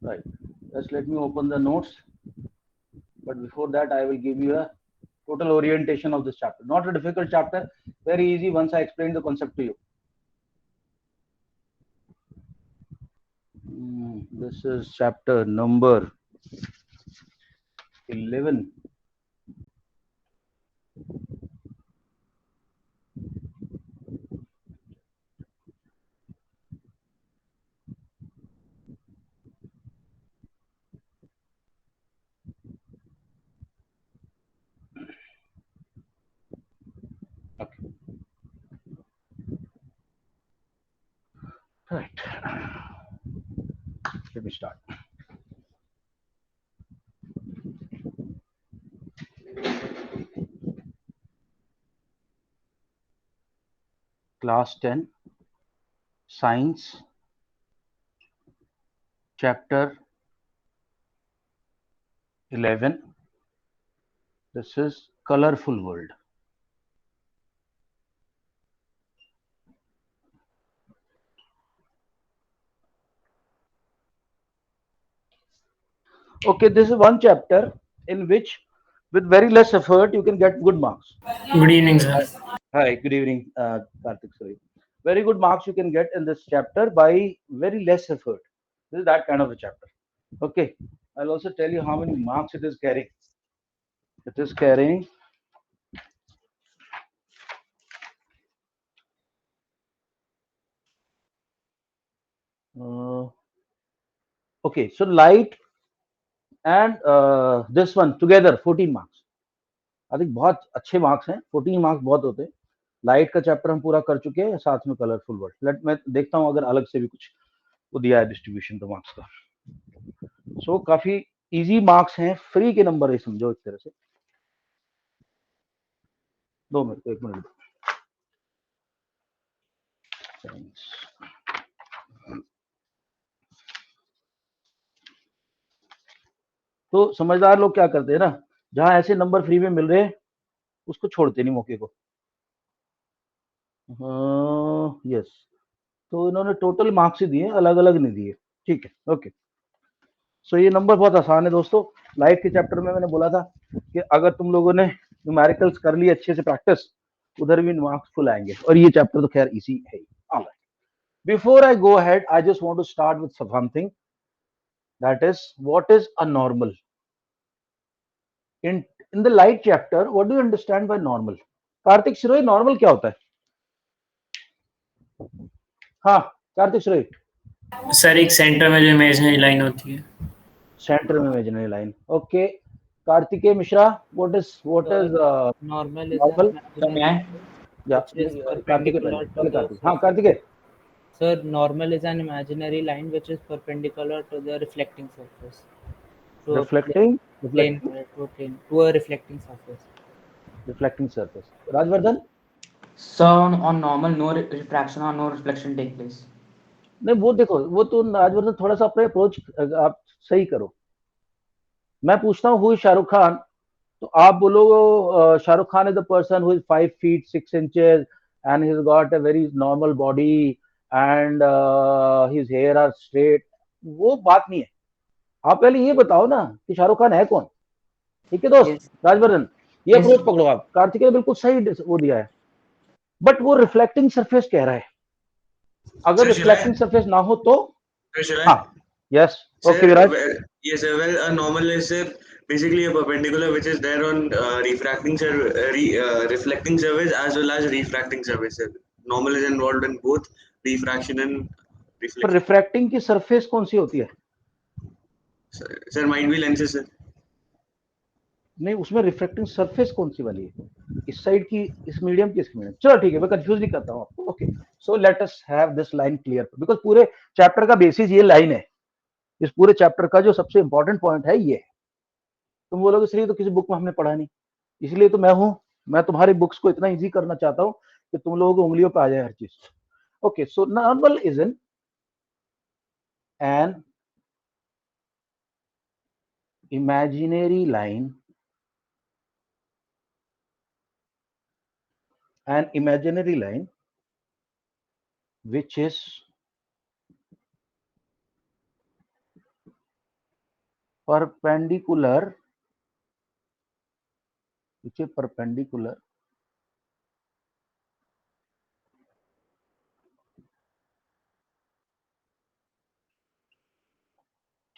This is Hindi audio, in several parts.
Right. Just let me open the notes. But before that, I will give you a total orientation of this chapter. Not a difficult chapter, very easy once I explain the concept to you. This is chapter number 11. Okay. Right. Let me start. Class 10, Science, chapter 11. This is Colorful World. Okay, this is one chapter in which, with very less effort, you can get good marks. Good evening, sir. Hi, good evening, Karthik. Sorry. Very good marks you can get in this chapter by very less effort. This is that kind of a chapter. Okay, I'll also tell you how many marks it is carrying. It is carrying okay, so light and this one together 14 marks. I think बहुत अच्छे मार्क्स हैं. 14 मार्क्स बहुत होते हैं. लाइट का चैप्टर हम पूरा कर चुके हैं, साथ में कलरफुल वर्ड. लेट मैं देखता हूँ अगर अलग से भी कुछ वो दिया है डिस्ट्रीब्यूशन तो मार्क्स का. सो काफी इजी मार्क्स हैं, फ्री के नंबर है समझो एक तरह से. 2 मिनट, 1 मिनट. तो समझदार लोग क्या करते हैं ना, जहां ऐसे नंबर फ्री में मिल रहे हैं उसको छोड़ते नहीं मौके को. यस, तो इन्होंने टोटल मार्क्स ही दिए, अलग अलग नहीं दिए. ठीक है, ओके. सो ये नंबर बहुत आसान है दोस्तों. लाइफ के चैप्टर में मैंने बोला था कि अगर तुम लोगों ने न्यूमेरिकल्स कर ली अच्छे से प्रैक्टिस, उधर भी मार्क्स फुल आएंगे. और ये चैप्टर तो खैर इजी है. Alright, before I go ahead I just want to start with something, that is what is a normal. in the light chapter, what do you understand by normal? Kartik Shiroi, normal क्या होता है? हाँ, कार्तिक शिरोई. सर एक सेंटर में जो इमेजिनरी लाइन होती है. सेंटर में imaginary line. Okay. Kartikeya Mishra, what is normal is an normal? imaginary या which is Kartikeya perpendicular to पहले the कार्तिक. हाँ Kartikeya. Sir, normal is an imaginary line which is perpendicular to the reflecting surface. To reflecting to a reflecting surface. Reflecting surface. Rajvardhan. So on normal, no refraction or no reflection take place. नहीं वो देखो, वो तो राजवर्धन थोड़ा सा अपने अप्रोच आप सही करो. मैं पूछता हूँ हु इज शाहरुख खान, तो आप बोलो Shahrukh Khan is the person who is 5 feet 6 inches and he's got a very normal body and his hair are straight. वो बात नहीं है. आप पहले ये बताओ ना कि शाहरुख खान है कौन. ठीक है दोस्त. Yes. राजवर्धन, ये Yes. अप्रोच पकड़ो आप. कार्तिक ने बिल्कुल सही वो दिया है, बट वो रिफ्लेक्टिंग सरफेस कह रहा है. अगर रिफ्लेक्टिंग सरफेस ना हो तो हाँ. Yes. Okay Viraj. Yes, sir. Well, a normal is basically a perpendicular which is there on reflecting surface as well as refracting surface. Sir. Normal is involved in both refraction and पर reflection. रिफ्रैक्टिंग की सरफेस कौन सी होती है? Sir, might be lenses, sir. नहीं, उसमें रिफ्रैक्टिंग सरफेस कौन सी वाली है? इस साइड की, इस मीडियम की, इस मीडियम. चलो ठीक है, मैं कंफ्यूज नहीं करता हूँ आपको. Okay, so let us have this line clear, because पूरे चैप्टर का बेसिस ये लाइन है. इस पूरे चैप्टर का जो सबसे इंपॉर्टेंट पॉइंट है ये. तुम बोलोगे इसलिए तो किसी बुक में हमने पढ़ा नहीं, इसलिए तो मैं हूं. मैं तुम्हारी बुक्स को इतना इजी करना चाहता हूं कि तुम लोगों को उंगलियों पे आ जाए हर चीज. Okay, so normal is an imaginary line, an imaginary line which is perpendicular, which is perpendicular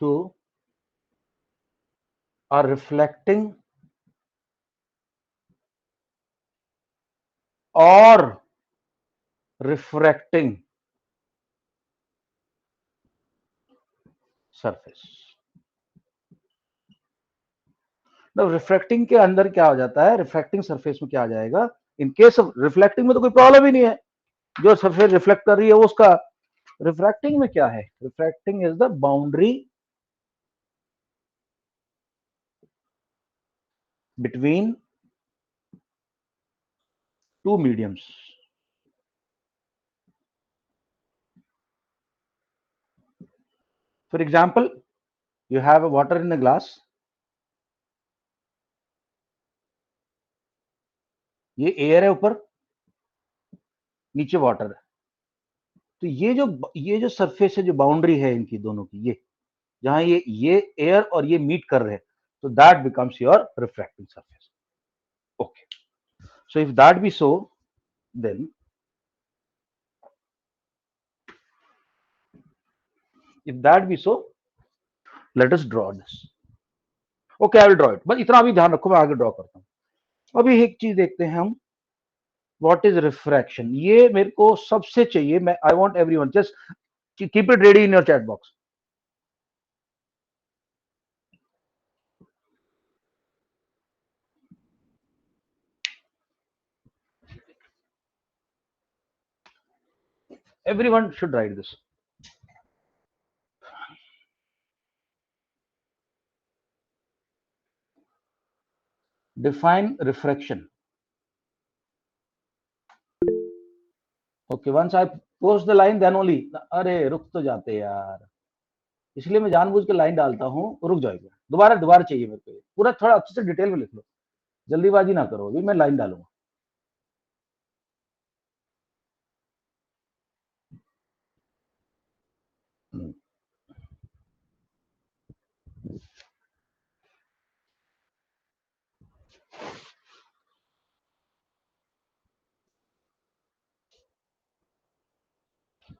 to or reflecting or refracting surface. Now refracting के अंदर क्या हो जाता है, रिफ्रैक्टिंग सरफेस में क्या आ जाएगा, इन केस ऑफ रिफ्लेक्टिंग में तो कोई प्रॉब्लम ही नहीं है, जो सरफेस रिफ्लेक्ट कर रही है वो उसका, रिफ्रैक्टिंग में क्या है, refracting is the boundary between two mediums. For example, you have a water in a glass. ये एयर है ऊपर, नीचे वाटर है, तो ये जो सरफेस है, जो बाउंड्री है इनकी दोनों की, ये जहां ये एयर और ये मीट कर रहे हैं, तो that becomes your refracting surface. Okay, so if that be so, then if that be so, let us draw this. Okay, I will draw it, बस इतना भी ध्यान रखो, मैं आगे ड्रॉ करता हूं. अभी एक चीज देखते हैं हम, व्हाट इज रिफ्रैक्शन, ये मेरे को सबसे चाहिए. मैं I want everyone just keep it ready in your chat box. Everyone should write this. Define refraction. Okay, once I post the line, then only. अरे रुक तो जाते यार, इसलिए मैं जानबूझ के लाइन डालता हूँ, रुक जाएगा. दोबारा चाहिए मेरे को, पूरा थोड़ा अच्छे से डिटेल में लिख लो, जल्दीबाजी ना करो, अभी मैं लाइन डालूंगा.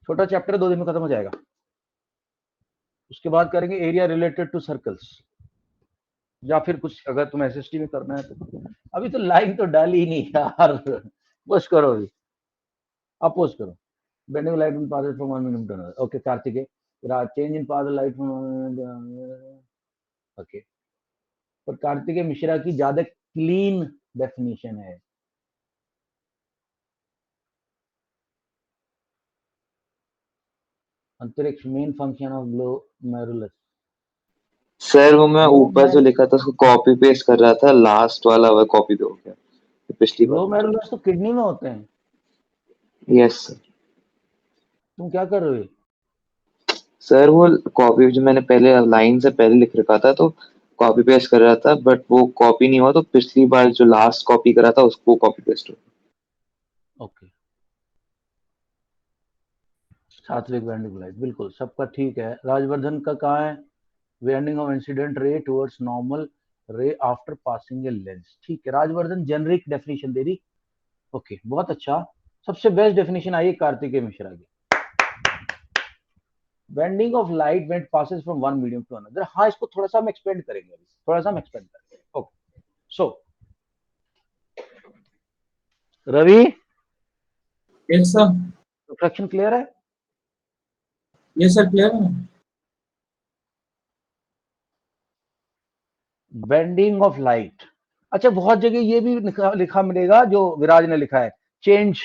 छोटा चैप्टर 2 दिन में खत्म हो जाएगा. उसके बाद करेंगे एरिया रिलेटेड टू सर्कल्स, या फिर कुछ अगर तुम एसएसटी में करना है तो. अभी तो लाइन तो डाली ही नहीं यार, पोस्ट करो अभी, आप पोस्ट करो. Bending light in path from one medium to another. Okay Kartikeya, change in path light from, okay, पर कार्तिकेय मिश्रा की ज्यादा क्लीन डेफिनेशन है. Antariksh main function of glomerulus. Sir वो मैं ऊपर जो ग्लोमेरुलस लिखा था उसको कॉपी पेस्ट कर रहा था, लास्ट वाला वो कॉपी पे हो गया पिछली बार. तो किडनी में होते हैं. Yes sir. तुम क्या कर रहे हो? सर वो कॉपी जो मैंने पहले लाइन से पहले लिख रखा था तो कॉपी पेस्ट कर रहा था, बट वो कॉपी नहीं हुआ, तो पिछली बार जो लास्ट कॉपी करा था उसको कॉपी पेस्ट हो. ओके, सात्विक बेंडिंग लाइट, बिल्कुल सबका ठीक है. राजवर्धन का कहाँ है? Bending of incident ray towards normal ray after passing a lens. ठीक है, राजवर्धन जेनरिक डेफिनेशन दे दी. ओके, बहुत अच्छा. सबसे बेस्ट डेफिनेशन आई कार्तिकेय मिश्रा की. Bending of light when it passes from one medium to another. हाँ, इसको थोड़ा सा हम एक्सपेंड करेंगे अभी, थोड़ा सा हम एक्सपेंड करेंगे. Okay, so Ravi, yes sir. Reflection clear है? यस सर, क्लियर है. Bending of light. अच्छा, बहुत जगह ये भी लिखा मिलेगा जो विराज ने लिखा है, चेंज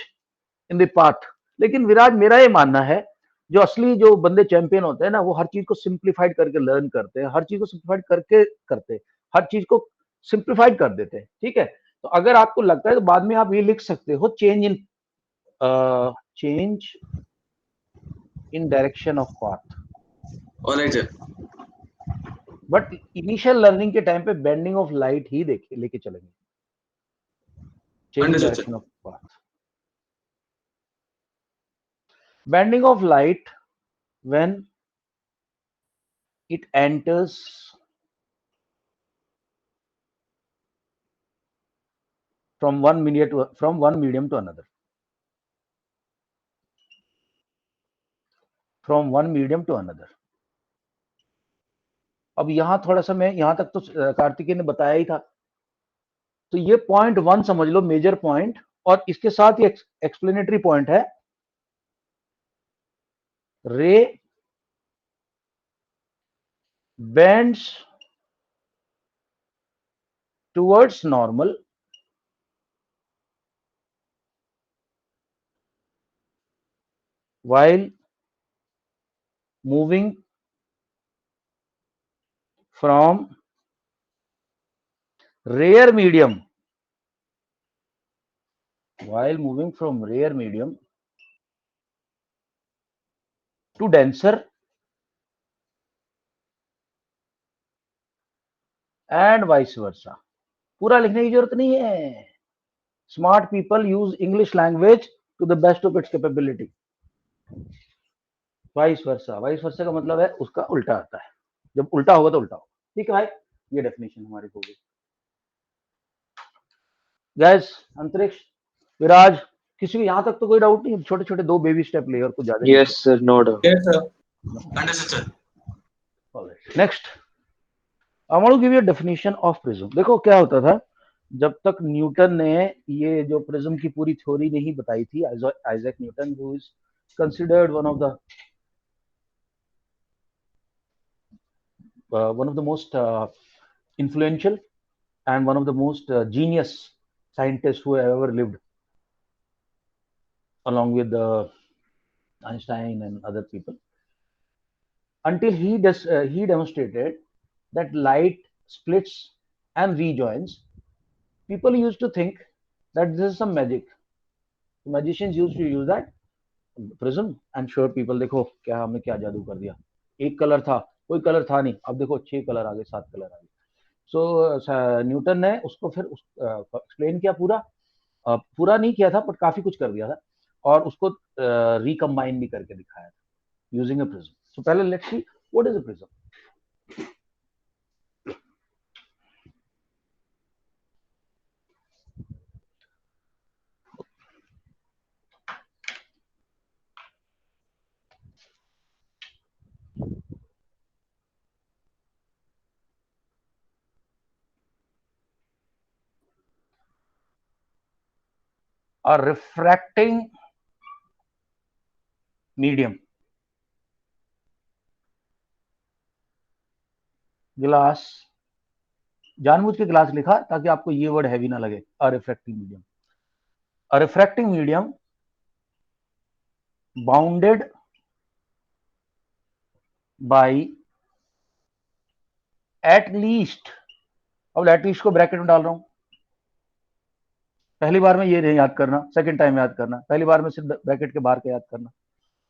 इन द पाथ. लेकिन विराज, मेरा ये मानना है, जो असली जो बंदे चैंपियन होते हैं ना, वो हर चीज को सिंप्लीफाइड करके लर्न करते हैं, हर चीज को सिंप्लीफाइड करके करते हैं, हर चीज को सिंप्लीफाइड कर देते हैं. ठीक है, तो अगर आपको लगता है तो बाद में आप ये लिख सकते हो, change in direction of path. Alright sir. But initial learning के टाइम पे बेंडिंग ऑफ लाइट ही देखे लेके चलेंगे. Change Understood, direction of path. Bending of light when it enters from one medium to another. From one medium to another. अब यहां थोड़ा सा मैं यहां तक तो कार्तिकेय ने बताया ही था, तो ये पॉइंट 1 समझ लो मेजर पॉइंट, और इसके साथ ही एक्सप्लेनेटरी पॉइंट है, रे bends towards normal while moving from rare medium to denser and vice versa. पूरा लिखने की जरूरत नहीं है. Smart people use English language to the best of its capability. Vice versa का मतलब है उसका उल्टा आता है, जब उल्टा होगा तो उल्टा होगा. ठीक है भाई, ये डेफिनेशन हमारी हो गई. गैस, अंतरिक्ष, विराज, किसी को यहां तक तो कोई डाउट नहीं? छोटे छोटे 2 बेबी स्टेप ले और कुछ ज्यादा. Yes sir, no doubt. Yes sir. Understood, sir. Alright. Next, I want to give you a definition of prism. देखो क्या होता था जब तक न्यूटन ने ये जो प्रिज्म की पूरी थ्योरी नहीं बताई थी, Isaac Newton, who is considered one of the most influential and one of the most genius scientists who have ever lived, along with Einstein and other people, until he demonstrated that light splits and rejoins. People used to think that this is some magic. Magicians used to use that prism and show people, देखो क्या हमने क्या जादू कर दिया, एक कलर था, कोई कलर था नहीं, अब देखो 6 कलर आ गए, 7 कलर आ गए. सो न्यूटन ने उसको फिर एक्सप्लेन किया, पूरा नहीं किया था बट काफी कुछ कर दिया था, और उसको रिकम्बाइन भी करके दिखाया था यूजिंग अ प्रिज्म. सो पहले let's see what is a prism. A refracting medium, glass, जानबूझ के ग्लास लिखा ताकि आपको ये वर्ड हैवी ना लगे. A refracting medium, a refracting medium bounded by at least, अब एट लीस्ट को ब्रैकेट में डाल रहा हूं, पहली बार में ये नहीं याद करना, सेकंड टाइम याद करना, पहली बार में सिर्फ ब्रैकेट के बाहर का याद करना.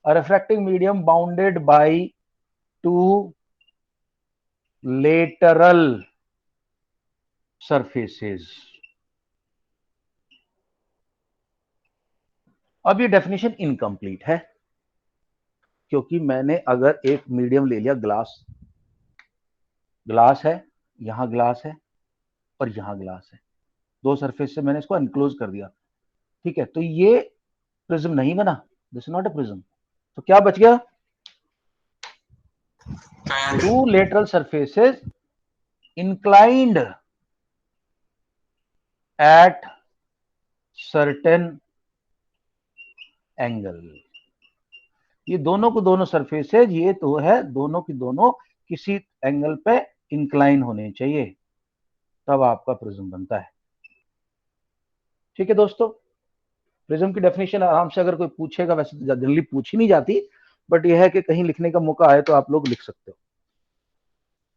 A refracting medium bounded by 2 lateral surfaces. अब ये डेफिनेशन इनकम्प्लीट है, क्योंकि मैंने अगर एक मीडियम ले लिया, ग्लास है, यहां ग्लास है और यहां ग्लास है, 2 सरफेस से मैंने इसको एनक्लोज कर दिया. ठीक है, तो ये प्रिज्म नहीं बना, this is not a prism. तो क्या बच गया? Triangle. 2 lateral surfaces inclined at certain angle. ये दोनों को दोनों सरफेसेज, ये तो है दोनों की दोनों किसी एंगल पे इंक्लाइन होने चाहिए, तब आपका प्रिज्म बनता है. ठीक है दोस्तों, प्रिज्म की डेफिनेशन आराम से अगर कोई पूछेगा, वैसे तो जनरली पूछी नहीं जाती, बट यह है कि कहीं लिखने का मौका आए तो आप लोग लिख सकते हो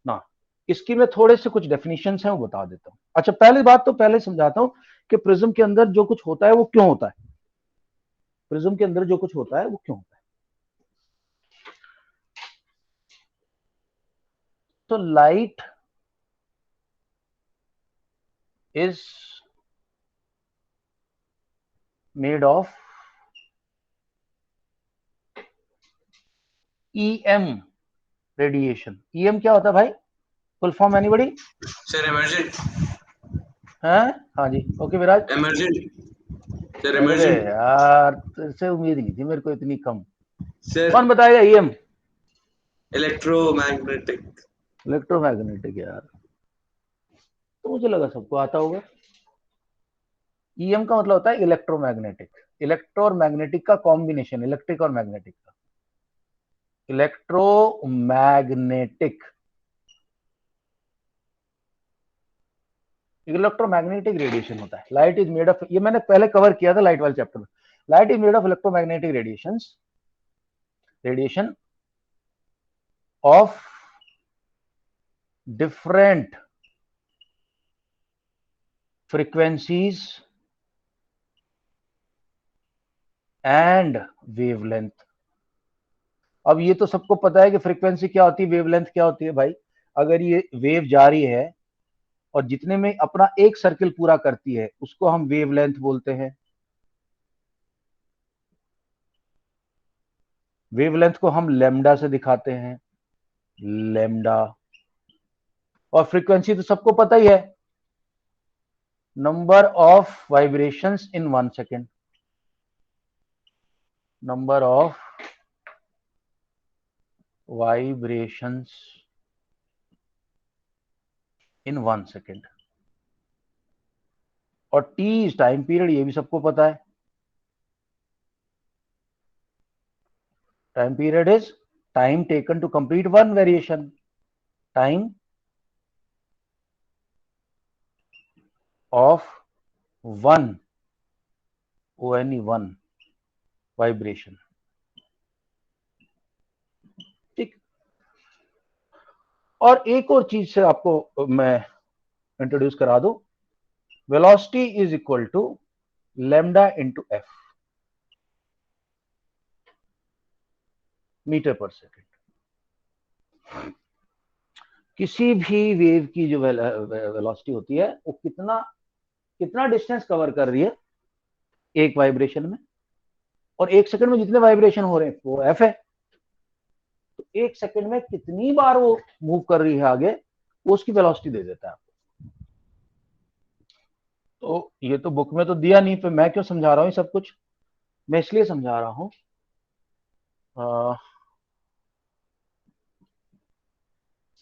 ना. इसकी मैं थोड़े से कुछ डेफिनेशंस हैं वो बता देता हूं. अच्छा, पहली बात तो पहले समझाता हूं कि प्रिज्म के अंदर जो कुछ होता है वो क्यों होता है. प्रिज्म के अंदर जो कुछ होता है वो क्यों होता है. तो light is made of EM radiation. EM क्या होता है भाई? Full form anybody? Sir, emergent. हैं? हाँ जी, ओके विराज। Emergent. Sir, अरे emergent. यार, तेरे से उम्मीद नहीं थी मेरे को इतनी कम। Sir, कौन बताएगा ईएम? electromagnetic. इलेक्ट्रोमैग्नेटिक यार, तो मुझे लगा सबको आता होगा। ईएम का मतलब होता है इलेक्ट्रोमैग्नेटिक। इलेक्ट्रो और मैग्नेटिक का कॉम्बिनेशन, इलेक्ट्रिक और मैग्नेटिक का, इलेक्ट्रोमैग्नेटिक। इलेक्ट्रोमैग्नेटिक रेडिएशन होता है। लाइट इज मेड ऑफ, ये मैंने पहले कवर किया था लाइट वाले चैप्टर में। Light is made of electromagnetic radiation of different frequencies and wavelength. अब ये तो सबको पता है कि फ्रीक्वेंसी क्या होती है, वेवलेंथ क्या होती है भाई। अगर ये वेव जा रही है और जितने में अपना एक सर्किल पूरा करती है उसको हम वेवलेंथ बोलते हैं। वेवलेंथ को हम लैम्डा से दिखाते हैं, लैम्डा। और फ्रीक्वेंसी तो सबको पता ही है, number of vibrations in 1 second, number of vibrations in 1 second. और टी इज टाइम पीरियड, ये भी सबको पता है। Time period is time taken to complete one variation, time of one, ONE, one vibration. ठीक। और एक और चीज से आपको मैं इंट्रोड्यूस करा दूं, velocity is equal to lambda into f, metre per second. किसी भी वेव की जो वेलोसिटी होती है वो कितना कितना डिस्टेंस कवर कर रही है एक वाइब्रेशन में, और एक सेकंड में जितने वाइब्रेशन हो रहे हैं वो एफ है। तो एक सेकंड में कितनी बार वो मूव कर रही है आगे, वो उसकी वेलोसिटी दे देता है आपको। तो ये तो बुक में तो दिया नहीं, फिर मैं क्यों समझा रहा हूँ ये सब कुछ? मैं इसलिए समझा रहा हूं,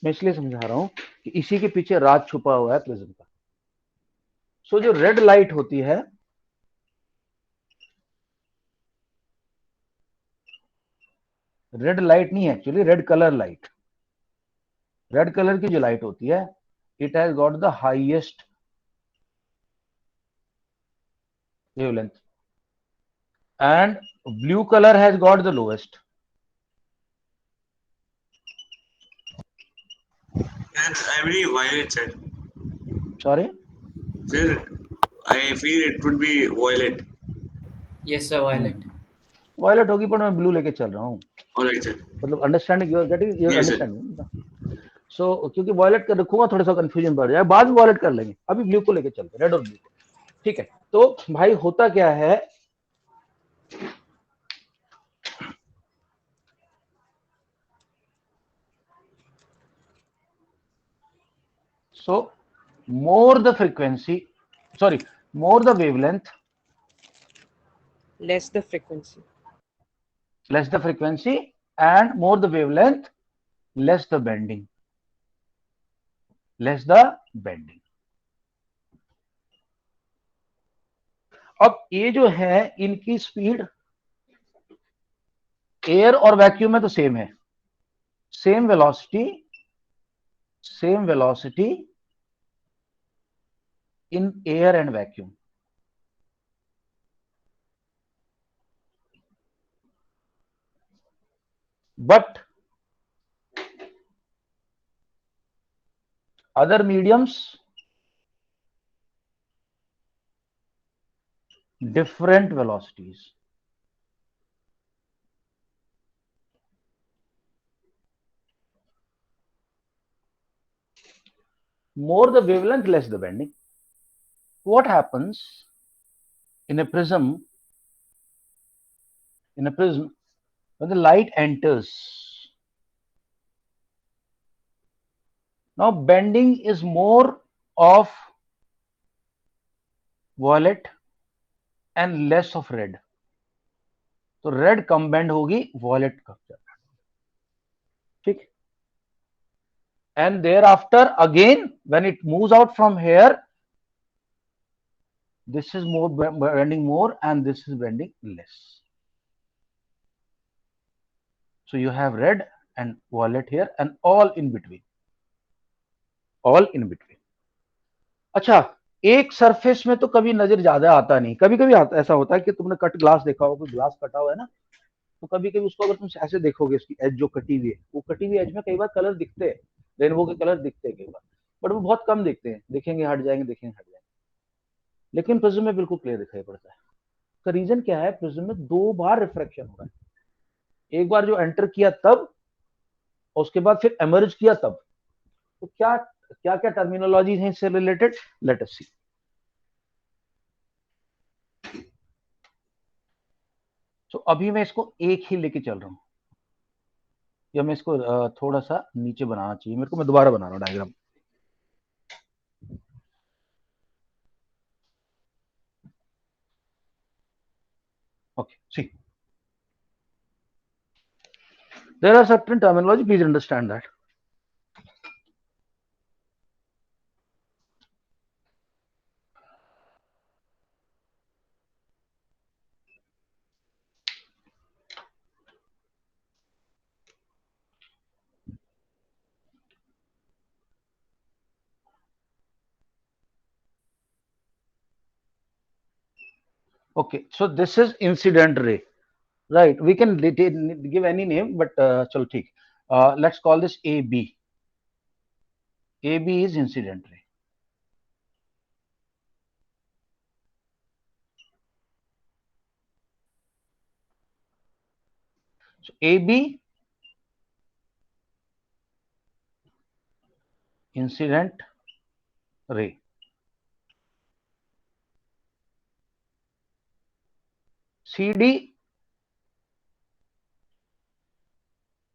मैं इसलिए समझा रहा हूं कि इसी के पीछे राज छुपा हुआ है प्रिज्म का। सो जो रेड लाइट होती है, रेड लाइट नहीं है actually, red colour light, red colour की जो लाइट होती है, it has got the highest wavelength and blue colour has got the lowest. And I believe violet, sir. Sorry, Sir, I feel it would be violet. Yes sir, violet. Violet होगी, पर मैं ब्लू लेके चल रहा हूँ। Alright, sir. मतलब understanding, you are getting, you Yes, sir. Understanding. So क्योंकि वॉयलेट कर रखूंगा थोड़ा सा कंफ्यूजन बढ़ जाए, बाद में वॉयलेट कर लेंगे, अभी ब्लू को लेके चलते, रेड और ब्लू को। ठीक है, तो भाई होता क्या है, so more the frequency, sorry, more the wavelength, Less the frequency. less the frequency, and more the wavelength, less the bending, less the bending। अब ये जो है इनकी स्पीड एयर और वैक्यूम में तो सेम है, same velocity in air and vacuum. But other mediums, different velocities। More the wavelength, less the bending। What happens in a prism? In a prism, when the light enters, now bending is more of violet and less of red, तो रेड कम बेंड होगी, वॉयलेट कम ज्यादा, ठीक। And there after again when it moves out from here, this is more bending more and this is bending less. So you have red and violet here and all in between, all in between. अच्छा, एक सरफेस में तो कभी नजर ज्यादा आता नहीं, कभी कभी आता, ऐसा होता है कि तुमने कट ग्लास देखा होगा, ग्लास कटा हुआ है ना, तो कभी कभी उसको अगर तुम ऐसे देखोगे, उसकी एज जो कटी हुई है, वो कटी हुई एज में कई बार कलर दिखते हैं, रेनबो के कलर दिखते हैं कई बार, बट वो बहुत कम दिखते हैं, देखेंगे हट जाएंगे, देखेंगे हट जाएंगे, लेकिन प्रिज्म में बिल्कुल क्लियर दिखाई पड़ता है। का रीजन क्या है, प्रिज्म में 2 बार रिफ्रैक्शन हो रहा है, एक बार जो एंटर किया तब, और उसके बाद फिर एमर्ज किया तब। तो क्या क्या क्या टर्मिनोलॉजी है इससे रिलेटेड, लेट अस सी। तो अभी मैं इसको एक ही लेके चल रहा हूं, या मैं इसको थोड़ा सा नीचे बनाना चाहिए मेरे को, मैं दोबारा बना रहा हूं diagram. Okay, see there are certain terminology, please understand that. Okay, so this is incident ray, right? We can give any name, but chalo theek, let's call this AB. AB is incident ray. So AB incident ray, CD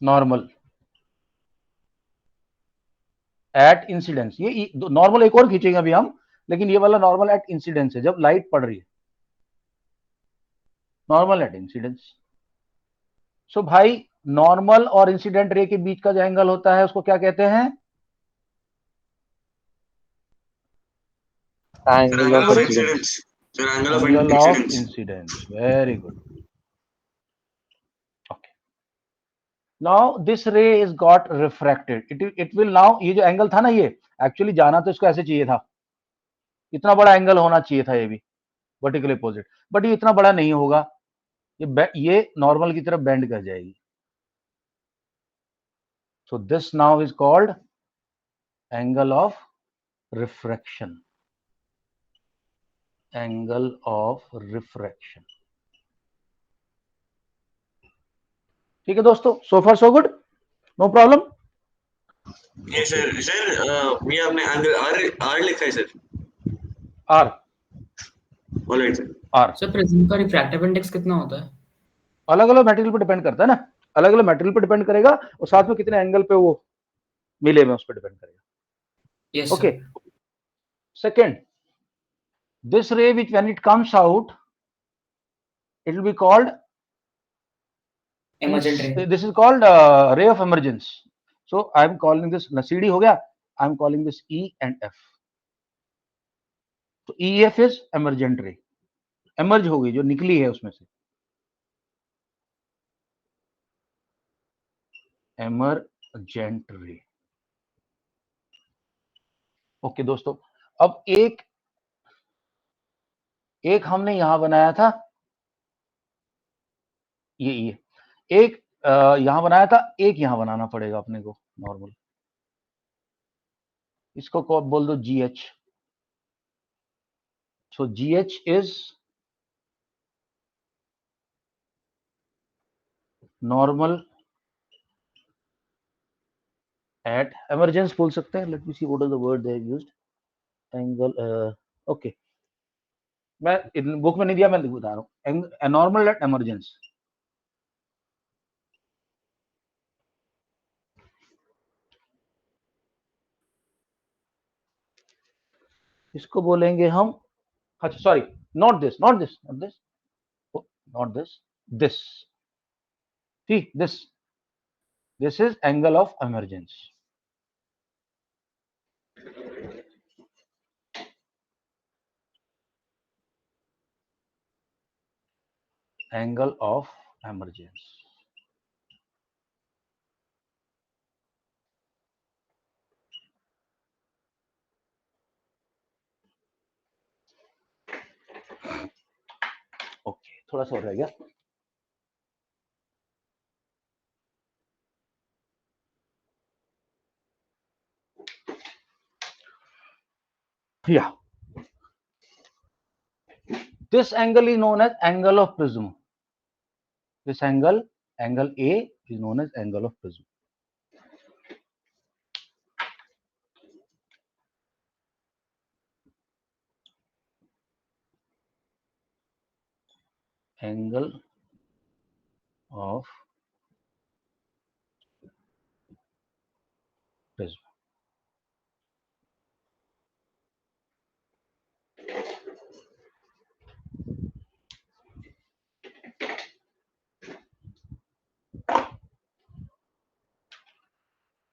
normal at incidence. ये नॉर्मल एक और खींचेंगे अभी हम, लेकिन ये वाला नॉर्मल एट इंसिडेंस है, जब लाइट पड़ रही है, नॉर्मल एट इंसिडेंस। सो भाई, नॉर्मल और इंसिडेंट रे के बीच का जो एंगल होता है उसको क्या कहते हैं, angle of Angle of incidence. incidence. Sir, angle of angle of incidence. Incidence, very good. Okay, now this ray is got refracted, it will now, ये जो एंगल था ना, ये एक्चुअली जाना तो इसको ऐसे चाहिए था, इतना बड़ा एंगल होना चाहिए था ये भी, वर्टिकल अपोजिट, बट ये इतना बड़ा नहीं होगा, ये नॉर्मल की तरफ बेंड कर जाएगी। So this now is called angle of refraction, angle of refraction. ठीक है दोस्तों, so far so good, no problem. Yes, sir. Sir, ये आपने angle R लिखा है sir. R, All right, sir. R sir prism का रिफ्रैक्टिव इंडेक्स कितना होता है? अलग अलग मटेरियल पर डिपेंड करता है ना, अलग अलग मटेरियल पर डिपेंड करेगा, और साथ में कितने एंगल पे वो मिले में उस पर डिपेंड करेगा। Yes okay, sir. Second, this ray which when it comes out, it will be called emergent रे। this is called ray of emergence. So I am calling this CD हो गया, I am calling this E and F. तो EF is emergent ray, emerge हो गई जो निकली है उसमें से, emergent ray। ओके दोस्तों, अब एक हमने यहां बनाया था, ये एक यहां बनाया था, एक यहां बनाना पड़ेगा अपने को नॉर्मल, इसको बोल दो GH। So GH is normal at emergence बोल सकते हैं, let me C what is the word they have used, angle, okay, मैं बुक में नहीं दिया, मैं बता रहा हूं, नॉर्मल एट एमरजेंस। इसको बोलेंगे हम अच्छा sorry, not this, not this, not this, not this, this, see this is angle of emergence. Angle of emergence. Okay, थोड़ा सा और रह गया। Yeah, this angle is known as angle of prism. This angle, angle A, is known as angle of prism. Angle of prism.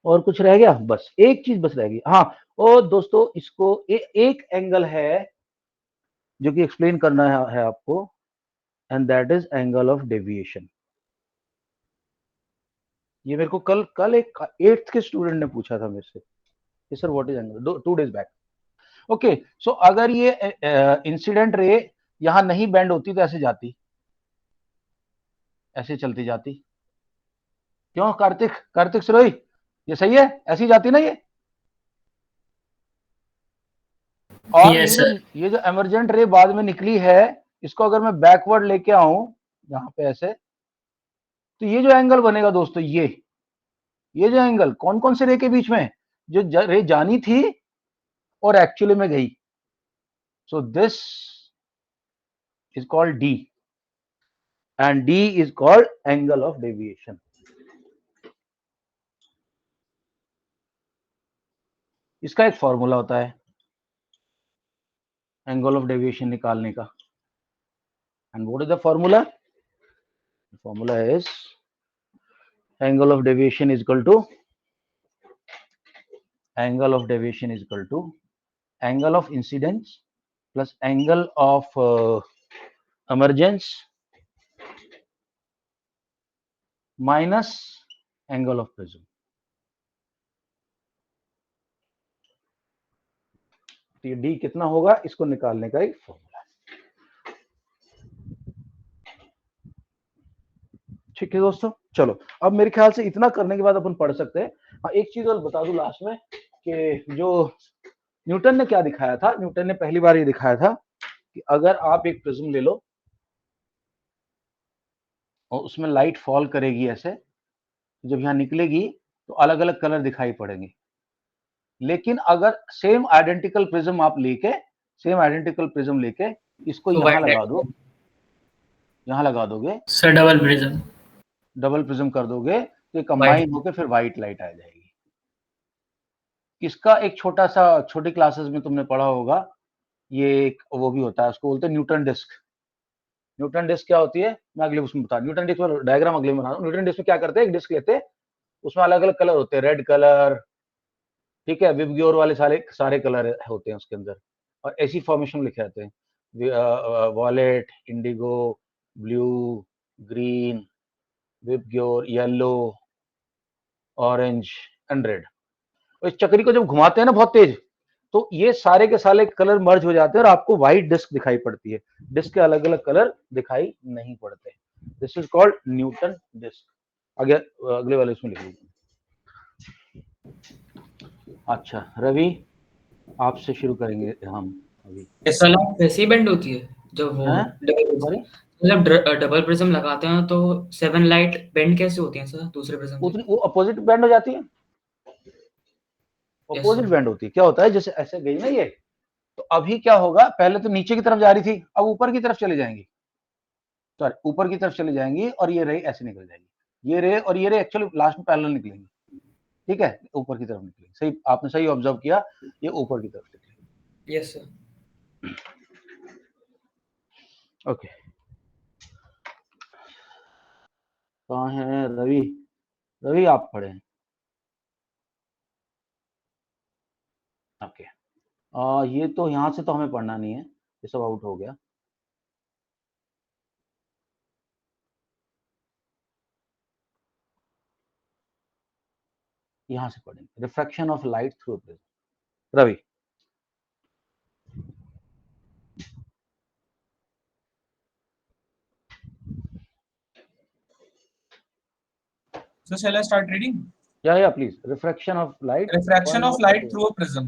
और कुछ रह गया? बस एक चीज बस रह गई। हाँ, और दोस्तों इसको एक एंगल है जो कि एक्सप्लेन करना है आपको, and that is angle of deviation. ये मेरे को कल एक 8th के स्टूडेंट ने पूछा था मेरे से, sir what is angle, 2 days बैक। ओके, सो अगर ये इंसिडेंट रे यहां नहीं बेंड होती तो ऐसे जाती, ऐसे चलती जाती। क्यों कार्तिक सिरोही, ये सही है? ऐसी जाती ना ये। और Yes, sir. ये जो एमरजेंट रे बाद में निकली है, इसको अगर मैं बैकवर्ड लेके आऊं यहां पे ऐसे, तो ये जो एंगल बनेगा दोस्तों, ये जो एंगल कौन कौन से रे के बीच में, जो रे जानी थी और एक्चुअली में गई, so this is called D, and D is called angle of deviation. इसका एक फॉर्मूला होता है एंगल ऑफ डेविएशन निकालने का, and what is the formula? Formula is angle of deviation is equal to angle of deviation is equal to angle of incidence plus angle of emergence minus angle of prism. तो ये d कितना होगा, इसको निकालने का एक फॉर्मूला है। ठीक है दोस्तों, चलो अब मेरे ख्याल से इतना करने के बाद अपन पढ़ सकते हैं। हाँ, एक चीज और बता दूं लास्ट में कि जो न्यूटन ने क्या दिखाया था, न्यूटन ने पहली बार ये दिखाया था कि अगर आप एक प्रिज्म ले लो और उसमें लाइट फॉल करेगी ऐसे, जब यहां निकलेगी तो अलग अलग कलर दिखाई पड़ेंगे। लेकिन अगर सेम आइडेंटिकल प्रिज्म आप लेके, इसको तो यहां white लगा light. दो, यहां लगा दोगे, Sir, double prism. Double prism कर दोगे, तो White. कंबाइन होकर फिर व्हाइट लाइट आ जाएगी। इसका एक छोटी क्लासेस में तुमने पढ़ा होगा, ये एक वो भी होता है, उसको बोलते हैं न्यूटन डिस्क। न्यूटन डिस्क क्या होती है, मैं अगले उसमें बता, न्यूटन डिस्क में डायग्राम अगले में बना रहा हूं। न्यूटन डिस्क में क्या करते हैं, एक डिस्क लेते हैं, उसमें अलग अलग कलर होते हैं, रेड कलर, ठीक है, विबग्योर वाले सारे कलर होते हैं उसके अंदर, और ऐसी फॉर्मेशन लिखे जाते हैं, wallet, Indigo, blue, green, VIBGYOR, yellow, orange and red. और इस चक्री को जब घुमाते हैं ना बहुत तेज, तो ये सारे के सारे कलर मर्ज हो जाते हैं और आपको व्हाइट डिस्क दिखाई पड़ती है। डिस्क के अलग अलग कलर दिखाई नहीं पड़ते। This is called Newton disc. आगे अगले वाले इसमें लिख लीजिए। अच्छा रवि, आपसे शुरू करेंगे हम अभी। सलाह वैसे ही बेंड होती है जब वो हैं? डबल सॉरी, मतलब डबल प्रिज्म लगाते हैं तो 7 लाइट बेंड कैसे होती हैं सर दूसरे प्रिज्म से? उतनी वो अपोजिट बैंड हो जाती है, अपोजिट sir. बैंड होती है। क्या होता है, जैसे ऐसे गई ना ये, तो अभी क्या होगा, पहले तो नीचे की तरफ जा रही थी, अब ऊपर की तरफ चली जाएंगी, सॉरी ऊपर की तरफ चली जाएंगी, और ये रे ऐसे निकल जाएगी। ये रे और ये रे एक्चुअली लास्ट में पैरेलल निकलेंगी, ठीक है, ऊपर की तरफ निकलेंगी। सही, आपने सही ऑब्जर्व किया, ये ऊपर की तरफ निकलेंगी। Yes, sir. ओके, कहाँ है रवि? रवि आप पढ़े हैं? ओके, ये तो यहाँ से तो हमें पढ़ना नहीं है, ये सब आउट हो गया। यहाँ से पढ़ेंगे refraction of light through prism. Ravi, So shall I start reading? yeah, please. Refraction of light. Refraction of light through a prism.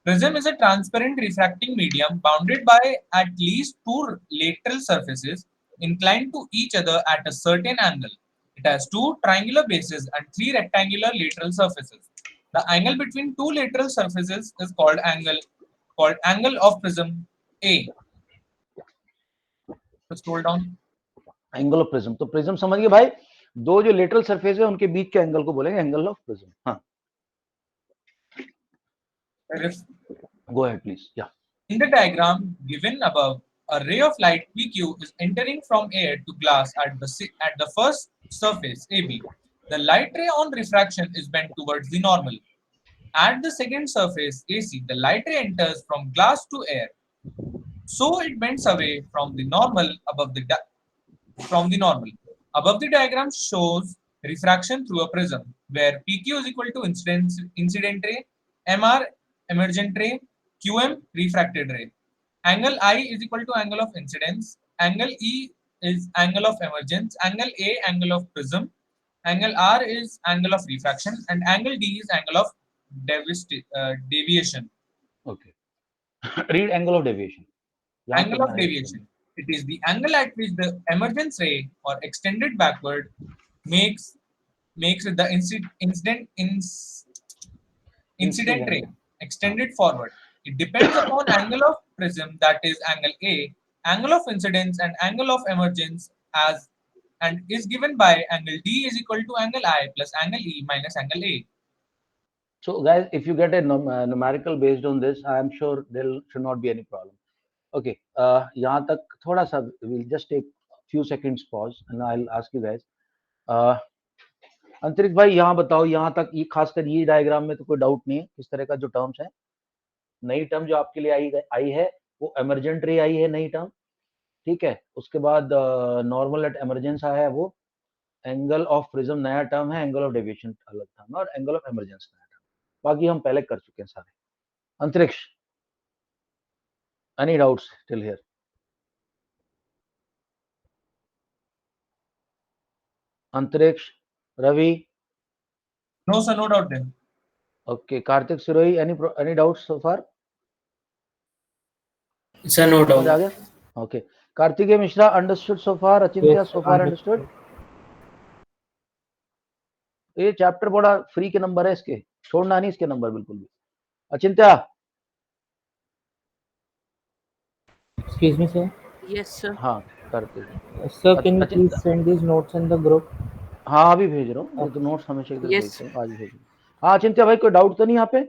Prism is a transparent refracting medium bounded by at least two lateral surfaces inclined to each other at a certain angle. It has two triangular bases and three rectangular lateral surfaces. The angle between two lateral surfaces is called angle of prism A. So scroll down. Angle of prism, तो प्रिज्म समझ गए भाई, दो जो लेटरल सरफेस है उनके बीच के एंगल को बोलेंगे एंगल ऑफ प्रिज्म। हाँ, गो अहेड प्लीज। या In the diagram given above, a ray of light PQ is entering from air to glass at the first surface AB. The light ray on refraction is bent towards the normal. At the second surface AC, the light ray enters from glass to air. So it bends away from the normal above the normal. Above the diagram shows refraction through a prism, where PQ is equal to incident ray, MR emergent ray, QM refracted ray. Angle I is equal to angle of incidence. Angle E is angle of emergence. Angle A angle of prism. Angle R is angle of refraction, and angle D is angle of deviation. Okay, read angle of deviation. Angle of deviation. It is the angle at which the emergence ray or extended backward makes the incident ray extended forward. It depends upon angle of prism, that is angle A, angle of incidence, and angle of emergence and is given by angle D is equal to angle I plus angle E minus angle A. So guys, if you get a numerical based on this, I am sure there should not be any problem. Okay, यहाँ तक थोड़ा सा we'll just take few seconds pause and I'll ask you guys. अंतरिक्ष भाई यहाँ बताओ, यहाँ तक ये खासकर ये डायग्राम में तो कोई डाउट नहीं है, इस तरह का जो टर्म्स है, नई टर्म जो आपके लिए आई है वो एमरजेंट रे आई है, नई टर्म, ठीक है। उसके बाद नॉर्मल एट एमरजेंस आया है, वो एंगल ऑफ प्रिज्म नया टर्म है, एंगल ऑफ डेविएशन अलग टर्म है, और एंगल ऑफ एमरजेंस नया टर्म, बाकी हम पहले कर चुके हैं सारे। अंतरिक्ष, एनी डाउट्स टिल हियर? अंतरिक्ष, Ravi? No sir, no doubt then. Okay, Karthik, Surohi, any doubts so far? Sir, no doubt. समझ आ गया? Okay, Karthikeya Mishra, understood so far? Achintya, Yes, so far understood? ये चैप्टर बड़ा फ्री के नंबर है, इसके छोड़ना नहीं, इसके नंबर बिल्कुल भी। अचिंत्या? Excuse me, sir. Yes, sir. हाँ, करते। Sir, can you please send these notes in the group? हाँ, अभी भेज रहा हूँ, तो नोट्स हमेशा एक Yes, भेजता हूँ, आज भेज। हाँ अचिंत्या भाई, कोई डाउट तो नहीं यहाँ पे?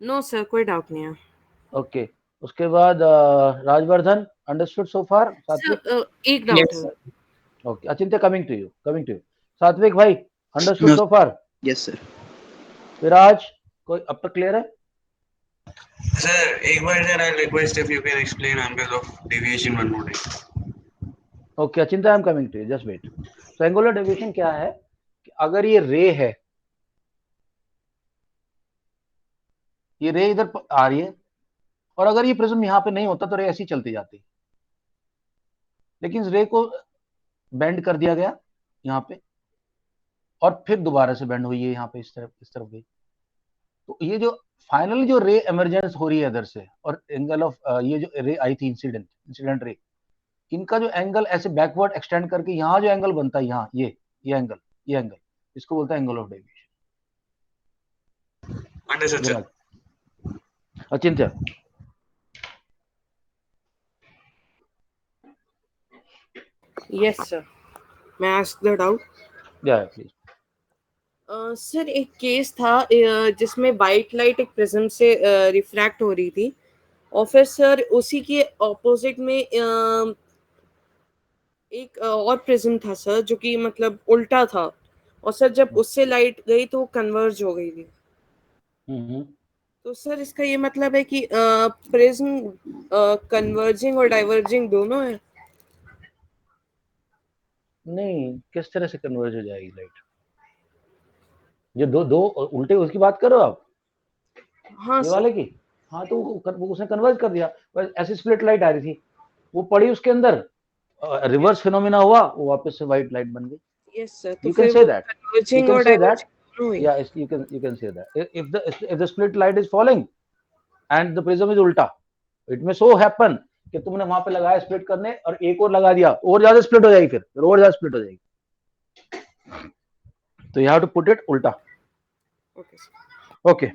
No, sir, कोई डाउट नहीं है। ओके, उसके बाद Rajvardhan, understood so far? Sir, एक डाउट है। Okay, Achintya coming to you. Satvik भाई, understood so far? Yes sir. Viraj, कोई अब तक क्लियर है? Sir, एक बार sir, I request if you can explain angle of deviation one more time. Okay Achintya, I am coming to you, just wait. तो एंगुलर डेविएशन क्या है कि अगर ये रे है, ये रे इधर आ रही है, और अगर ये प्रिज्म यहाँ पे नहीं होता तो रे ऐसी चलती जाती, लेकिन इस रे को बेंड कर दिया गया यहाँ पे, और फिर दोबारा से बेंड हुई है यहाँ पे, इस तरफ गई, तो ये जो फाइनली जो रे एमरजेंस हो रही है इधर से, और एंगल ऑफ ये जो रे आई थी इंसिडेंट रे, इनका जो एंगल ऐसे बैकवर्ड एक्सटेंड करके यहाँ जो एंगल बनता है, यहाँ ये एंगल, इसको बोलता है angle of deviation. Understood, sir. Achintya? Yes, sir. May I ask the doubt? या प्लीज। सर, एक केस था जिसमें वाइट लाइट एक प्रिज्म से रिफ्रैक्ट हो रही थी, और फिर सर उसी के ऑपोजिट में एक और प्रिज्म था सर जो कि मतलब उल्टा था, और सर जब उससे लाइट गई तो वो कन्वर्ज हो गई थी। तो सर इसका ये मतलब है कि प्रिज्म कन्वर्जिंग और डाइवर्जिंग दोनों है। नहीं, किस तरह से कन्वर्ज हो जाएगी लाइट? जो दो दो उल्टे उसकी बात कर रहे हो आप, हाँ ये सर। वाले की? हाँ, तो वो उसने कन्वर्ज कर दिया। बस ऐसी स्प्लिट लाइट आ रही थी, वो पड़ी उसके अंदर, रिवर्स फिनोमेना हुआ, वो वापस से व्हाइट लाइट बन गई। यस सर, तो You can फिर say वो that. You कन्वर्जिंग can और say that. डाइवर्जिंग दोनों हुई। Yeah, you can say that. If the split light is falling and the prism is ulta, it may so happen कि तुमने वहां पे लगाया स्प्लिट करने और एक और लगा दिया, और ज्यादा स्प्लिट हो जाएगी, फिर और ज्यादा स्प्लिट हो जाएगी। तो you have to put it उल्टा। Okay sir. Okay,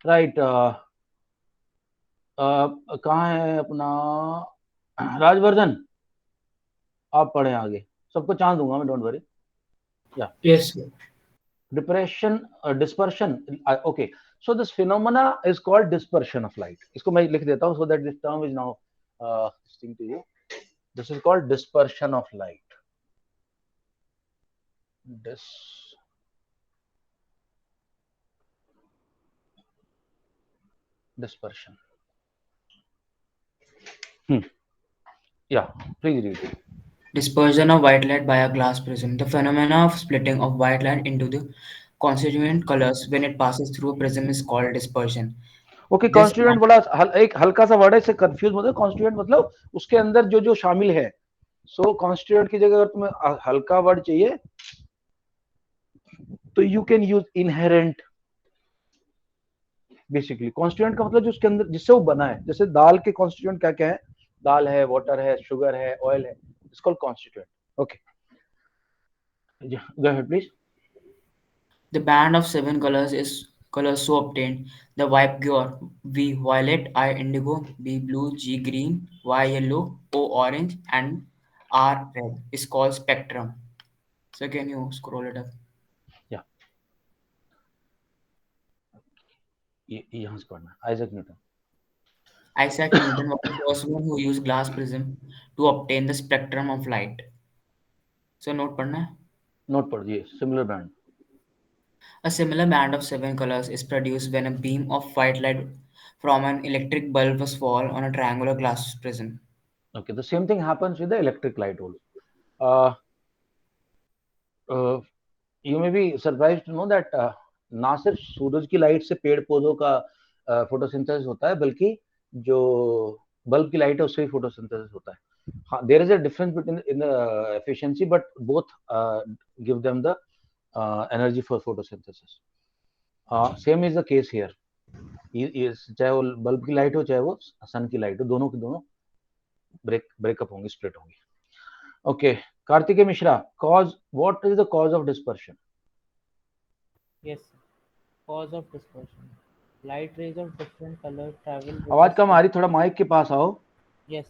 right. कहाँ है अपना राजवर्धन? आप पढ़े आगे, सबको चांस दूंगा मैं, डोंट वरी। या Yes, sir. dispersion, okay, so this phenomena is called dispersion of light. इसको मैं लिख देता हूँ so that this term is now distinct to you. This is called dispersion of light. Dispersion. Yeah, please read it. Dispersion of white light by a glass prism. The phenomena of splitting of white light into the constituent colors when it passes through a prism is called dispersion. Okay, This constituent बड़ा एक हल्का सा वर्ड है, इससे कंफ्यूज मत हो। कॉन्स्टिट्यूएंट मतलब उसके अंदर जो जो शामिल है। सो कॉन्स्टिट्यूएंट की जगह अगर तुम्हें हल्का वर्ड चाहिए तो you can use inherent. Basically constituent का मतलब जो उसके अंदर जिससे वो बना है, जैसे दाल के कॉन्स्टिट्यूएंट क्या क्या है? दाल है, वाटर है, शुगर है, ऑयल है, it's called constituent. Okay, go ahead please. The band of 7 colors is colors so obtained. The Vibgyor: V violet, I indigo, B blue, G green, Y yellow, O orange, and R red is called spectrum. So can you scroll it up? या ये यहाँ से पढ़ना, Isaac Newton. Isaac Newton was the first one who used glass prism to obtain the spectrum of light. So note पढ़ना है. नोट पढ़ दिए, similar band. A similar band of 7 colors is produced when a beam of white light from an electric bulb was fall on a triangular glass prism. Okay, the same thing happens with the electric light also. You may be surprised to know that ना सिर्फ सूरज की लाइट से पेड़ पौधों का फोटोसिंथेसिस होता है, बल्कि जो बल्ब की लाइट है उससे भी फोटोसिंथेसिस होता है। हाँ, there is a difference between in the efficiency, but both give them the energy for photosynthesis. Same is the case here. चाहे वो बल्ब की लाइट हो, चाहे वो सन की लाइट हो, दोनों की दोनों ब्रेकअप होंगी, स्प्लिट होंगी। Okay, Kartikeya Mishra, cause, what is the cause of dispersion? Yes, sir. Cause of dispersion. Light rays of different color travel with आवाज the कम आ रही, थोड़ा माइक के पास आओ। Yes.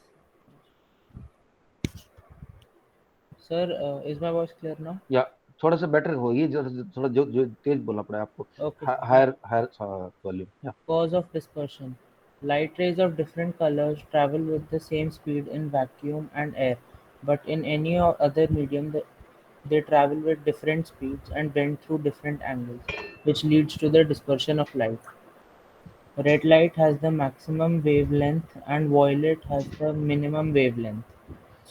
Sir, is my voice clear now? या थोड़ा सा बेटर होगी, थोड़ा जो तेज बोलना पड़े आपको। Okay. sir. Higher volume. या Cause of dispersion. Light rays of different colors travel with the same speed in vacuum and air, but in any other medium, they travel with different speeds and bend through different angles, which leads to the dispersion of light. Red light has the maximum wavelength and violet has the minimum wavelength.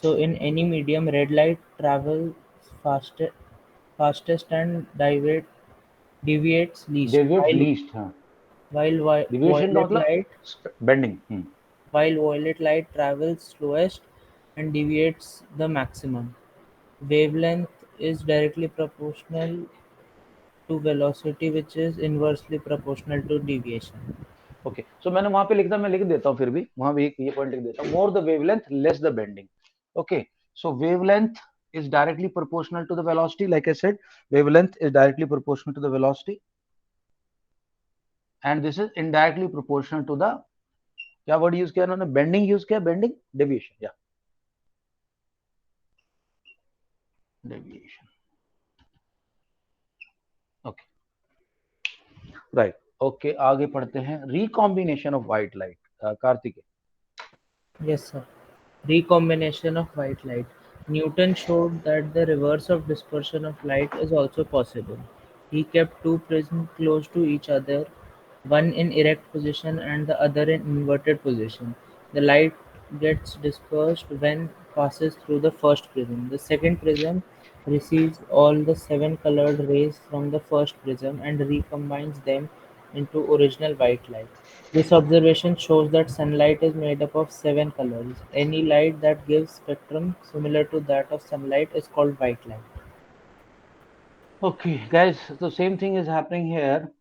So in any medium, red light travels fastest and deviates least, deviate least. हाँ, while डिविएशन का मतलब bending. violet light travels slowest and deviates the maximum. Wavelength is directly proportional to velocity, which is inversely proportional to deviation. Okay, so मैंने वहां पे लिखता, मैं लिख देता हूँ, फिर भी वहां भी ये पॉइंट लिख देता हूँ। मोर the wavelength less the bending. Okay, so wavelength is directly proportional to the velocity. Like I said, wavelength is directly proportional to the velocity, and this is indirectly proportional to the, क्या वर्ड यूज किया उन्होंने? बेंडिंग यूज किया, बेंडिंग, डेविएशन। या डेविएशन। Okay, right. ओके, आगे पढ़ते हैं। Recombination of white light, Kartik. Yes, sir. Recombination of white light. Newton showed that the reverse of dispersion of light is also possible. He kept two prisms close to each other, one in erect position and the other in inverted position. The light gets dispersed when passes through the first prism. The second prism receives all the seven colored rays from the first prism and recombines them into original white light. This observation shows that sunlight is made up of seven colors. Any light that gives spectrum similar to that of sunlight is called white light. Okay, guys, so same thing is happening here.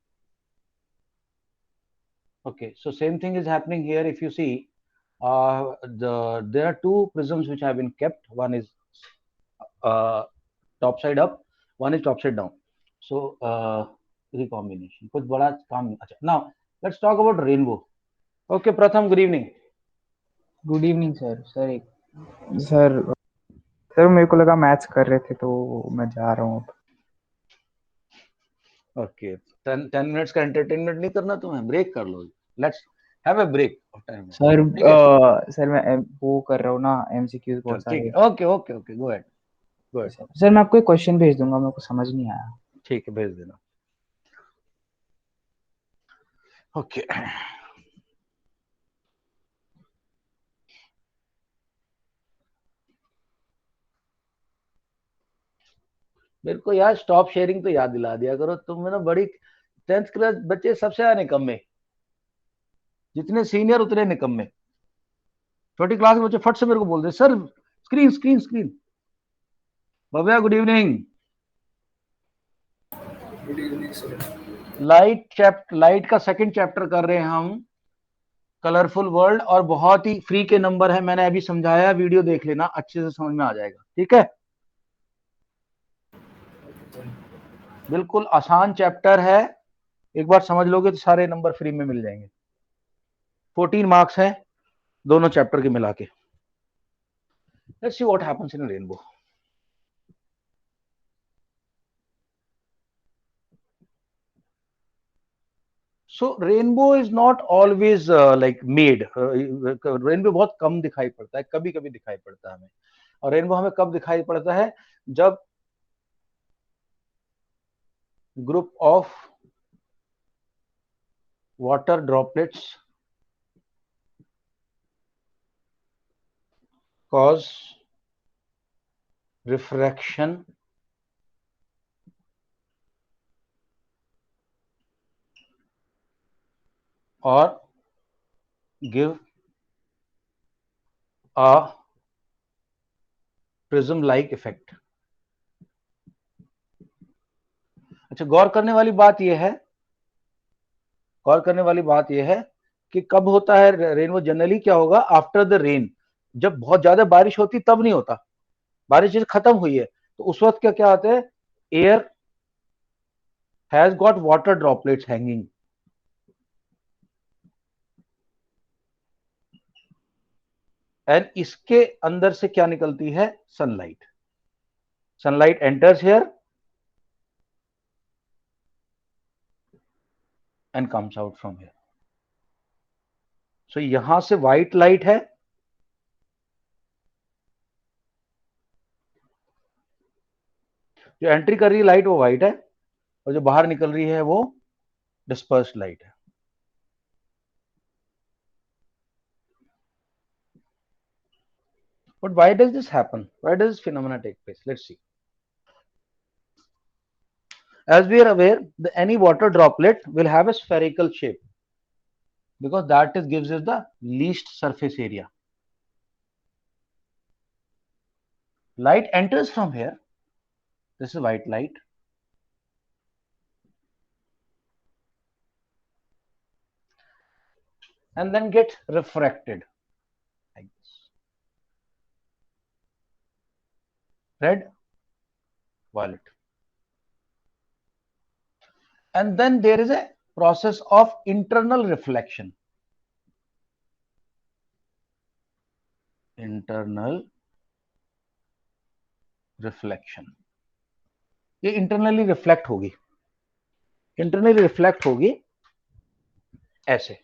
Okay, so same thing is happening here. If you see, there are two prisms which have been kept. One is top side up, one is top side down. So recombination. कुछ बड़ा काम नहीं. अच्छा, now let's talk about rainbow. Okay, Pratham, good evening. Good evening sir. Sir sir मेरे को लगा मैच कर रहे थे तो मैं जा रहा हूँ अब. Okay, 10 minutes का एंटरटेनमेंट नहीं करना तुम्हें, ब्रेक कर लो. Let's have a break of time. Sir मैं वो कर रहा हूँ ना एमसीक्यूज बहुत ठीक सारे. है. Okay okay okay, go ahead. Sir मैं आपको एक क्वेश्चन भेज दूंगा, मेरे को समझ नहीं आया. ठीक है, भेज देना. ओके, मेरे को यार स्टॉप शेयरिंग तो याद दिला दिया करो. तुम ना बड़ी 10th क्लास बच्चे सबसे ज्यादा निकम्मे, जितने सीनियर उतने निकम्मे. छोटी क्लास के बच्चे फट से मेरे को बोल दे sir screen screen screen. Bhavya, good evening. Good evening sir. Light का सेकंड चैप्टर कर रहे हैं हम, कलरफुल वर्ल्ड, और बहुत ही फ्री के नंबर है. मैंने अभी समझाया, वीडियो देख लेना, अच्छे से समझ में आ जाएगा. ठीक है, बिल्कुल आसान चैप्टर है. एक बार समझ लोगे तो सारे नंबर फ्री में मिल जाएंगे. 14 मार्क्स हैं दोनों चैप्टर के मिला के. Let's see what happens in rainbow. So rainbow is not always like made. Rainbow बहुत कम दिखाई पड़ता है, कभी कभी दिखाई पड़ता है हमें. और रेनबो हमें कब दिखाई पड़ता है? जब group of water droplets cause refraction or give a prism like effect. अच्छा, गौर करने वाली बात यह है कि कब होता है रेनबो. जनरली क्या होगा? After the rain. जब बहुत ज्यादा बारिश होती तब नहीं होता. बारिश खत्म हुई है तो उस वक्त क्या होता है? Air has got water droplets hanging, and इसके अंदर से क्या निकलती है? Sunlight. Sunlight enters here and comes out from here. So यहां से व्हाइट लाइट है, जो एंट्री कर रही है लाइट वो व्हाइट है, और जो बाहर निकल रही है वो डिस्पर्स्ड लाइट है. But why does this happen? Why does this phenomena take place? Let's see. As we are aware, any water droplet will have a spherical shape because that gives us the least surface area. Light enters from here. This is white light. And then gets refracted like this. Red, violet. And then there is a process of internal reflection. Internal reflection. ये इंटरनली रिफ्लेक्ट होगी ऐसे.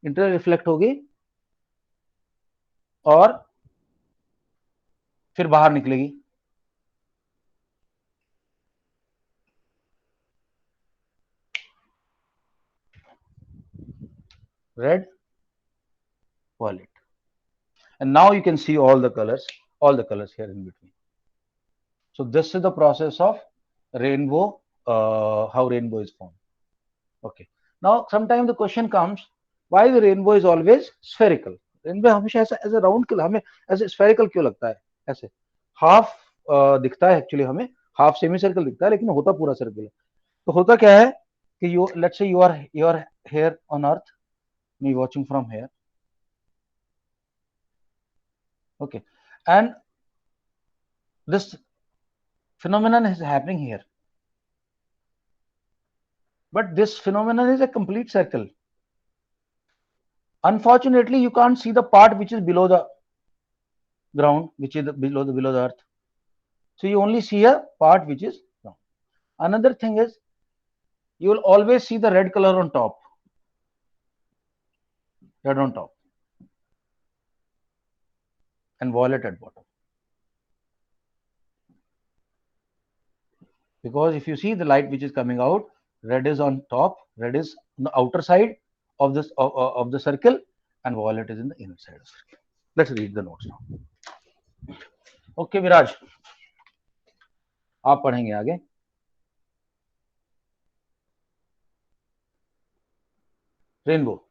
इंटरनल रिफ्लेक्ट होगी और फिर बाहर निकलेगी। Red, violet, and now you can see all the colors here in between. So this is the process of rainbow, how rainbow is formed. Okay, now sometimes the question comes, why the rainbow is always spherical? Rainbow हमेशा ऐसा ऐसे राउंड क्यों, हमें ऐसे स्फेरिकल क्यों लगता है? ऐसे हाफ दिखता है, एक्चुअली हमें हाफ सेमी सर्कल दिखता है, लेकिन होता पूरा सर्कल है। तो होता क्या है कि you let's say you are here on earth, me watching from here, okay, and this phenomenon is happening here, but this phenomenon is a complete circle. Unfortunately, you can't see the part which is below the ground, which is below the earth. So you only see a part which is ground. Another thing is, you will always see the red color on top, red on top, and violet at bottom. Because if you see the light which is coming out, red is on top, red is on the outer side of this of the circle, and violet is in the inner side of the circle. Let's read the notes now. Okay, विराज, आप पढ़ेंगे आगे। Rainbow,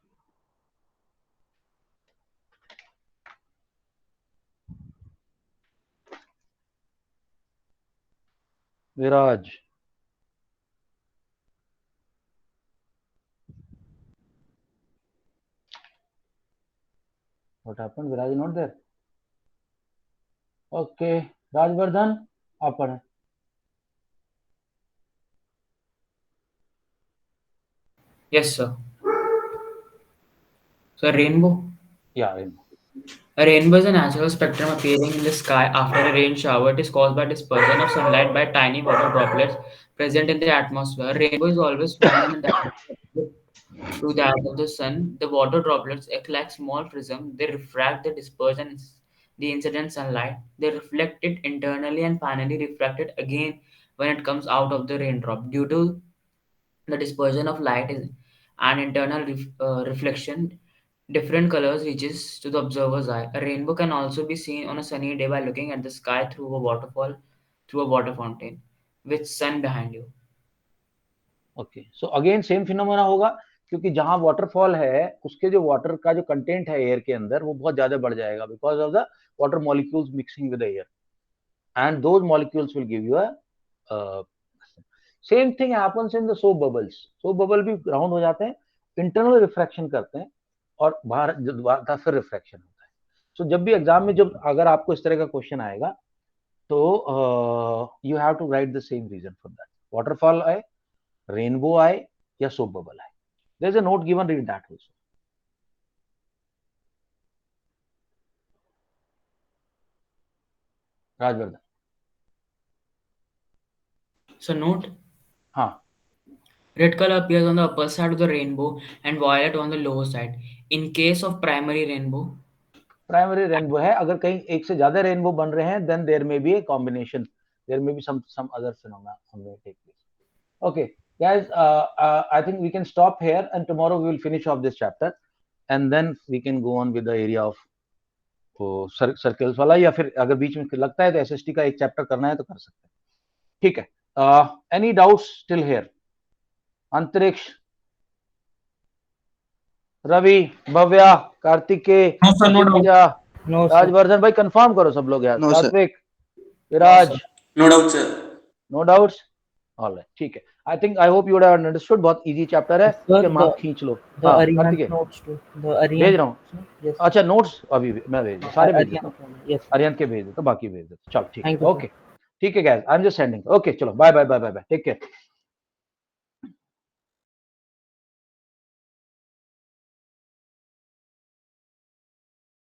Viraj, what happened? Viraj is not there. Okay, Rajvardhan, आप पढ़ें। Yes, sir. So rainbow. Yeah, rainbow. A rainbow is a natural spectrum appearing in the sky after a rain shower. It is caused by dispersion of sunlight by tiny water droplets present in the atmosphere. Rainbow is always formed in the direction to that of the sun. The water droplets act like small prisms. They refract the dispersion, the incident sunlight. They reflect it internally and finally refract it again when it comes out of the raindrop. Due to the dispersion of light and internal reflection, different colors reaches to the observer's eye. A rainbow can also be seen on a sunny day by looking at the sky through a waterfall, through a water fountain, with sun behind you. Okay, so again same phenomena होगा, क्योंकि जहां वाटरफॉल है उसके जो वाटर का जो कंटेंट है एयर के अंदर वो बहुत ज्यादा बढ़ जाएगा, because of the water molecules mixing with the air, and those molecules will give you a same thing happens in the soap bubbles. Soap bubble भी राउंड हो जाते हैं, इंटरनल रिफ्रैक्शन करते हैं और बाहर फिर रिफ्रैक्शन होता है। सो जब भी एग्जाम में जब अगर आपको इस तरह का क्वेश्चन आएगा तो you have to write the same reason for that. Waterfall आए, रेनबो आए या सोप बबल आए, there is a note given, read that also. Rajvardhan. So note. हाँ, Red color appears on the upper side of the rainbow and violet on the lower side. In case of primary rainbow, primary rainbow है, अगर कहीं एक से ज्यादा रेनबो बन रहे हैं then there may be a combination, there may be some other phenomena may take place. Okay guys, I think we can stop here and tomorrow we will finish off this chapter and then we can go on with the area of circles वाला, या फिर अगर बीच में लगता है तो एसएसटी का एक चैप्टर करना है तो कर सकते हैं। ठीक है, एनी डाउट्स स्टिल हियर? अंतरिक्ष, रवि, भव्या, कार्तिकेय, राजवर्धन भाई कंफर्म करो सब लोग यार। Satvik, Viraj, no doubt sir, no doubts, alright, ठीक है। I think I hope you would have understood, बहुत इजी चैप्टर है, उसके मार्क खींच लो। हां कार्तिकेय, भेज रहा हूं। अच्छा नोट्स अभी मैं भेज, सारे भेज देता हूं, अरिहंत के भेज देता हूं, बाकी भेज देता हूं। चलो ठीक है, ओके ठीक है guys, I am just sending. Okay चलो, bye bye bye bye, take care.